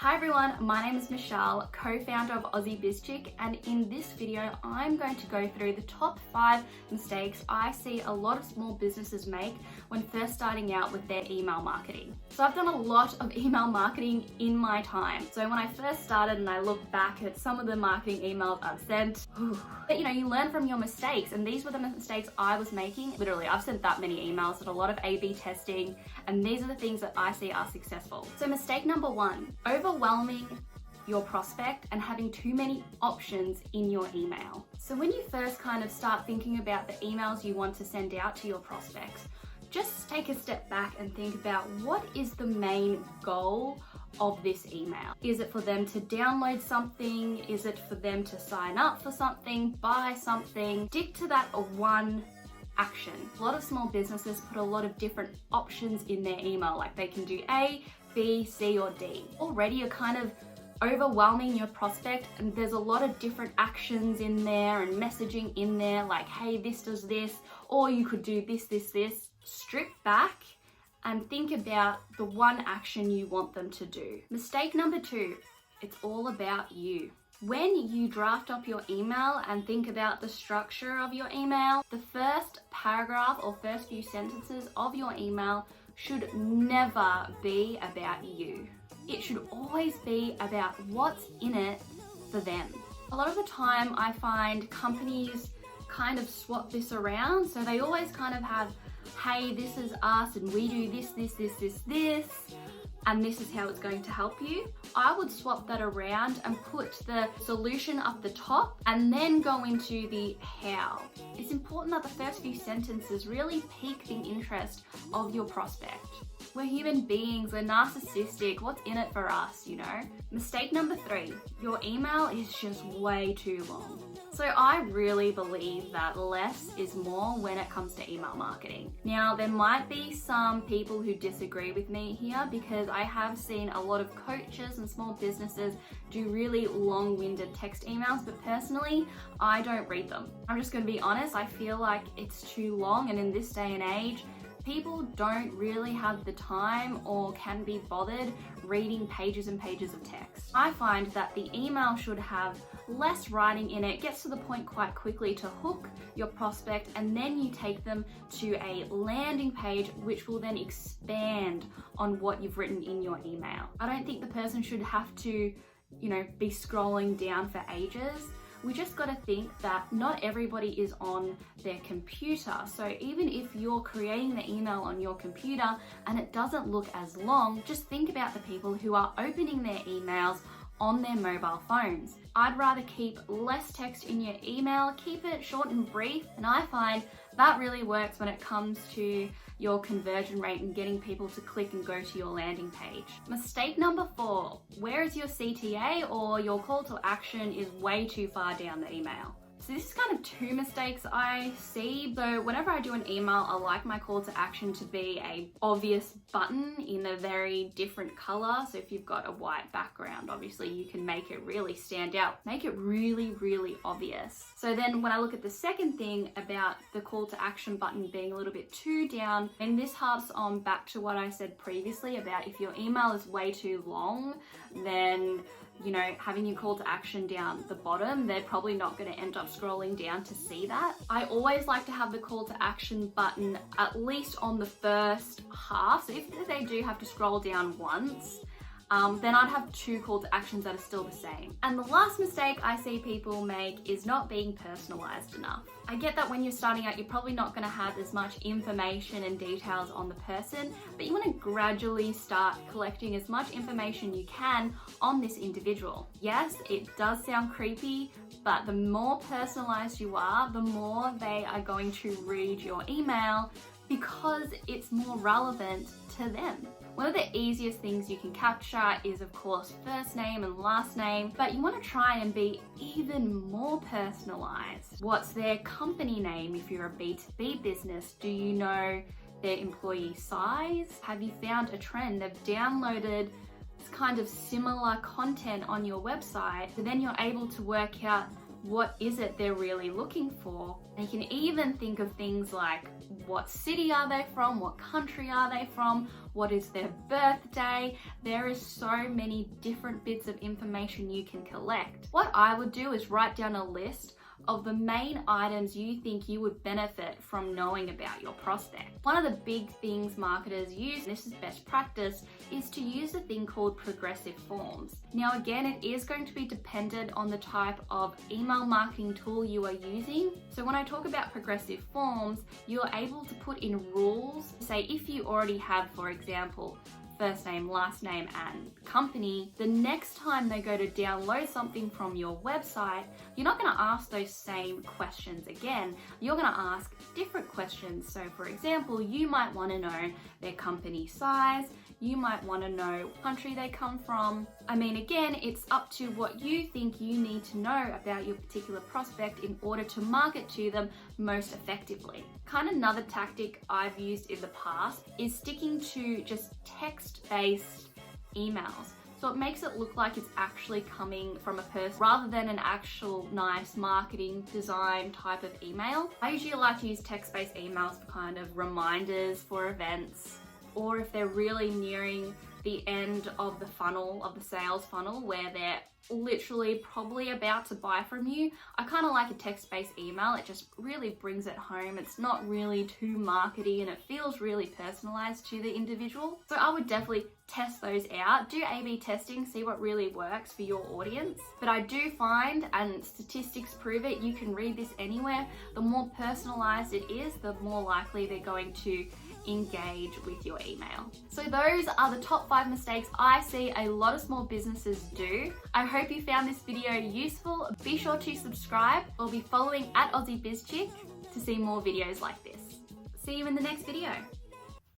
Hi everyone, my name is Michelle, co-founder of Aussie BizChick, and in this video I'm going to go through the top 5 mistakes I see a lot of small businesses make when first starting out with their email marketing. So I've done a lot of email marketing in my time. So when I first started and I look back at some of the marketing emails I've sent, but you learn from your mistakes, and these were the mistakes I was making. Literally, I've sent that many emails, did a lot of A/B testing, and these are the things that I see are successful. So mistake number 1, overwhelming your prospect and having too many options in your email. So when you first kind of start thinking about the emails you want to send out to your prospects, just take a step back and think about what is the main goal of this email. Is it for them to download something? Is it for them to sign up for something, buy something? Stick to that one action. A lot of small businesses put a lot of different options in their email, like they can do A, B, C, or D. Already you're kind of overwhelming your prospect, and there's a lot of different actions in there and messaging in there, like, hey, this does this, or you could do this, this, this. Strip back and think about the one action you want them to do. Mistake number 2, it's all about you. When you draft up your email and think about the structure of your email, the first paragraph or first few sentences of your email should never be about you. It should always be about what's in it for them. A lot of the time I find companies kind of swap this around, so they always kind of have, hey, this is us and we do this, this, this, this, this, and this is how it's going to help you. I would swap that around and put the solution up the top and then go into the how. It's important that the first few sentences really pique the interest of your prospect. We're human beings, we're narcissistic, what's in it for us, Mistake number 3, your email is just way too long. So I really believe that less is more when it comes to email marketing. Now, there might be some people who disagree with me here, because I have seen a lot of coaches and small businesses do really long-winded text emails, but personally, I don't read them. I'm just going to be honest, I feel like it's too long, and in this day and age, people don't really have the time or can be bothered reading pages and pages of text. I find that the email should have less writing in it, gets to the point quite quickly to hook your prospect, and then you take them to a landing page which will then expand on what you've written in your email. I don't think the person should have to, be scrolling down for ages. We just got to think that not everybody is on their computer. So even if you're creating the email on your computer and it doesn't look as long, just think about the people who are opening their emails on their mobile phones. I'd rather keep less text in your email, keep it short and brief, and I find that really works when it comes to your conversion rate and getting people to click and go to your landing page. Mistake number 4, where is your CTA, or your call to action is way too far down the email. So this is kind of 2 mistakes I see, though whenever I do an email, I like my call to action to be a obvious button in a very different color. So if you've got a white background, obviously you can make it really stand out, make it really, really obvious. So then when I look at the second thing about the call to action button being a little bit too down, and this harps on back to what I said previously about if your email is way too long, then having your call to action down the bottom, they're probably not going to end up scrolling down to see that. I always like to have the call to action button at least on the first half. So if they do have to scroll down once, then I'd have 2 call to actions that are still the same. And the last mistake I see people make is not being personalized enough. I get that when you're starting out, you're probably not going to have as much information and details on the person, but you want to gradually start collecting as much information you can on this individual. Yes, it does sound creepy, but the more personalized you are, the more they are going to read your email, because it's more relevant to them. One of the easiest things you can capture is, of course, first name and last name, but you want to try and be even more personalized. What's their company name if you're a B2B business? Do you know their employee size? Have you found a trend? They've downloaded kind of similar content on your website, so then you're able to work out what is it they're really looking for. And you can even think of things like, what city are they from? What country are they from? What is their birthday? There is so many different bits of information you can collect. What I would do is write down a list of the main items you think you would benefit from knowing about your prospect. One of the big things marketers use, and this is best practice, is to use a thing called progressive forms. Now again, it is going to be dependent on the type of email marketing tool you are using. So when I talk about progressive forms, you're able to put in rules. Say if you already have, for example, first name, last name, and company, the next time they go to download something from your website, you're not going to ask those same questions again. You're going to ask different questions. So for example, you might want to know their company size, you might want to know what country they come from. I mean, again, it's up to what you think you need to know about your particular prospect in order to market to them most effectively. Kind of another tactic I've used in the past is sticking to just text-based emails. So it makes it look like it's actually coming from a person rather than an actual nice marketing design type of email. I usually like to use text-based emails for kind of reminders for events, or if they're really nearing the end of the funnel, of the sales funnel, where they're literally probably about to buy from you. I kind of like a text-based email. It just really brings it home. It's not really too markety and it feels really personalized to the individual. So I would definitely test those out. Do A/B testing, see what really works for your audience. But I do find, and statistics prove it, you can read this anywhere, the more personalized it is, the more likely they're going to engage with your email. So those are the top 5 mistakes I see a lot of small businesses do. I hope you found this video useful. Be sure to subscribe or be following @AussieBizChick to see more videos like this. See you in the next video.